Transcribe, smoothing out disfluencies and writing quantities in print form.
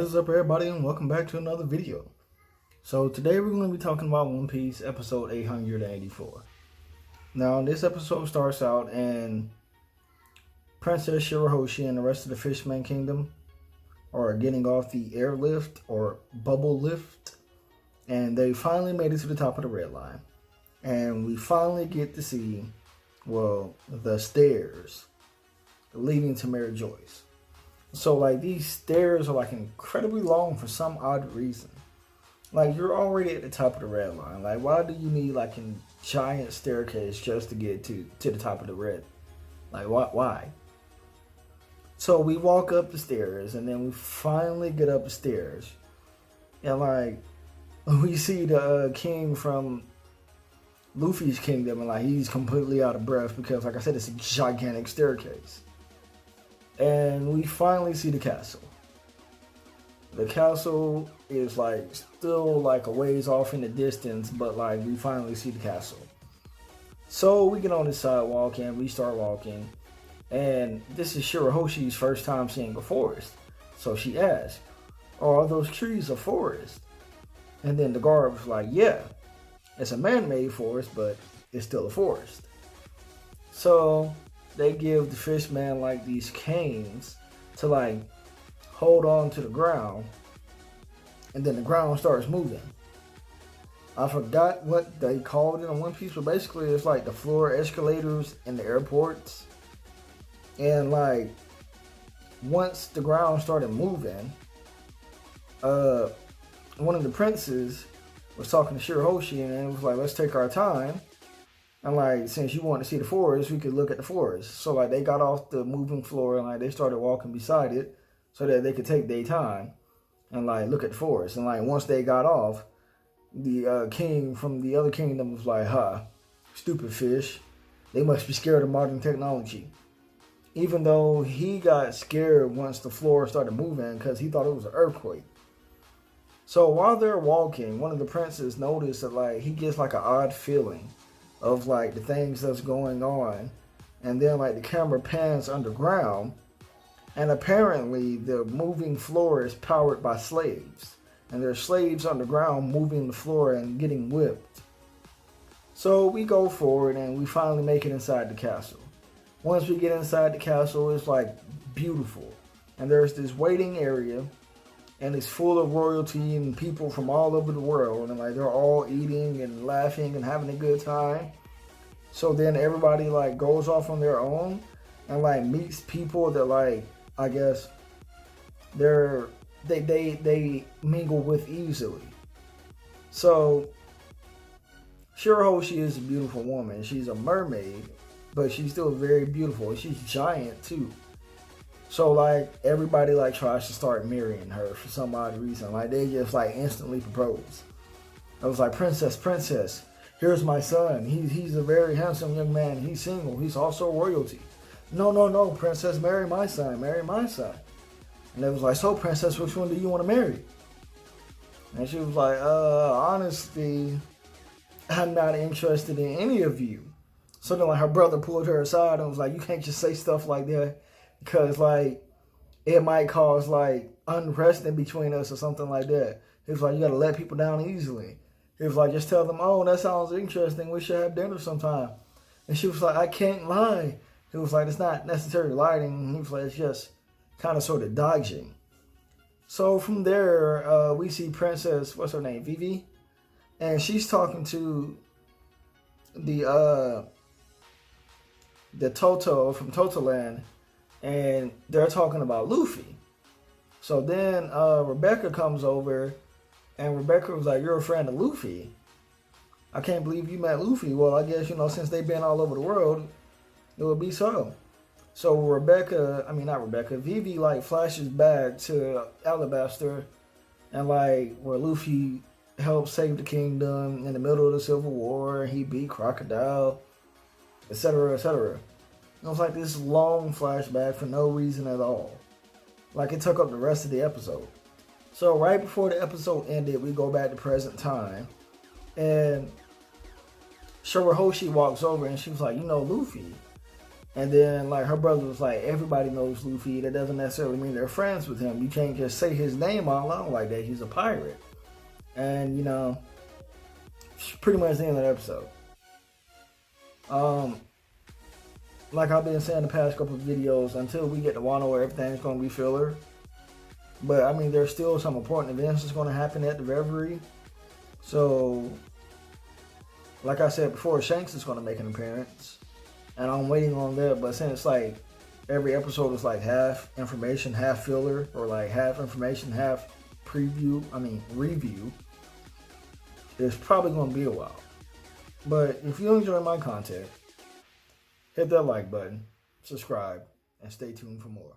is up, everybody, and welcome back to another video. So today we're going to be talking about One Piece episode 884. Now this episode starts out and Princess Shirahoshi and the rest of the Fishman Kingdom are getting off the airlift or bubble lift, and they finally made it to the top of the red line, and we finally get to see, well, the stairs leading to Mary Joyce. So, like, these stairs are, like, incredibly long for some odd reason. Like, you're already at the top of the red line. Like, why do you need, like, a giant staircase just to get to the top of the red? Like, why? So, we walk up the stairs, and then we finally get up the stairs. And, like, we see the king from Luffy's kingdom, and, like, he's completely out of breath because, like I said, it's a gigantic staircase. And we finally see the castle. The castle is like still like a ways off in the distance, but like we finally see the castle. So we get on the sidewalk and we start walking. And this is Shirahoshi's first time seeing a forest. So she asks, "Are those trees a forest?" And then the guard was like, "Yeah, it's a man-made forest, but it's still a forest." So they give the fishman like these canes to like hold on to the ground, and then the ground starts moving. I forgot what they called it in One Piece, but basically it's like the floor escalators in the airports. And like once the ground started moving, one of the princes was talking to Shirahoshi and it was like, "Let's take our time. And like, since you want to see the forest, we could look at the forest." So like they got off the moving floor and like they started walking beside it so that they could take their time and like look at the forest. And like once they got off, the king from the other kingdom was like, "Ha, stupid fish. They must be scared of modern technology." Even though he got scared once the floor started moving because he thought it was an earthquake. So while they're walking, one of the princes noticed that like he gets like an odd feeling of like the things that's going on, and then like the camera pans underground, and apparently the moving floor is powered by slaves, and there's slaves underground moving the floor and getting whipped. So we go forward and we finally make it inside the castle. Once we get inside the castle, it's like beautiful, and there's this waiting area, and it's full of royalty and people from all over the world. And like they're all eating and laughing and having a good time. So then everybody like goes off on their own and like meets people that like, I guess they mingle with easily. So Shirahoshi is a beautiful woman. She's a mermaid, but she's still very beautiful. She's giant too. So like everybody like tries to start marrying her for some odd reason. Like they just like instantly propose. I was like, princess, here's my son. He's a very handsome young man. He's single. He's also royalty." No, princess, marry my son. Marry my son. And they was like, "So princess, which one do you want to marry?" And she was like, honestly, I'm not interested in any of you." So then like her brother pulled her aside and was like, "You can't just say stuff like that, because like it might cause like unrest in between us or something like that." He was like, "You gotta let people down easily." He was like, "Just tell them, oh, that sounds interesting. We should have dinner sometime." And she was like, "I can't lie." He was like, "It's not necessarily lying." He was like, "It's just kind of sort of dodging." So from there, we see Princess, what's her name, Vivi? And she's talking to the Toto from Totoland, and they're talking about Luffy. So then Rebecca comes over, and Rebecca was like, "You're a friend of Luffy? I can't believe you met Luffy." Well, I guess, since they've been all over the world, it would be so. So Vivi like flashes back to Alabasta and like where Luffy helped save the kingdom in the middle of the Civil War. He beat Crocodile, etc., etc. It was like this long flashback for no reason at all. Like it took up the rest of the episode. So right before the episode ended, we go back to present time. And Shirahoshi walks over and she was like, "Luffy, And then like her brother was like, everybody knows Luffy. That doesn't necessarily mean they're friends with him. You can't just say his name all along like that. He's a pirate. And you know, pretty much the end of the episode. Like I've been saying the past couple of videos, until we get to Wano where everything's gonna be filler. But I mean, there's still some important events that's gonna happen at the Reverie. So, like I said before, Shanks is gonna make an appearance, and I'm waiting on that. But since like every episode is like half information, half filler, or like half information, half review, it's probably gonna be a while. But if you enjoy my content, hit that like button, subscribe, and stay tuned for more.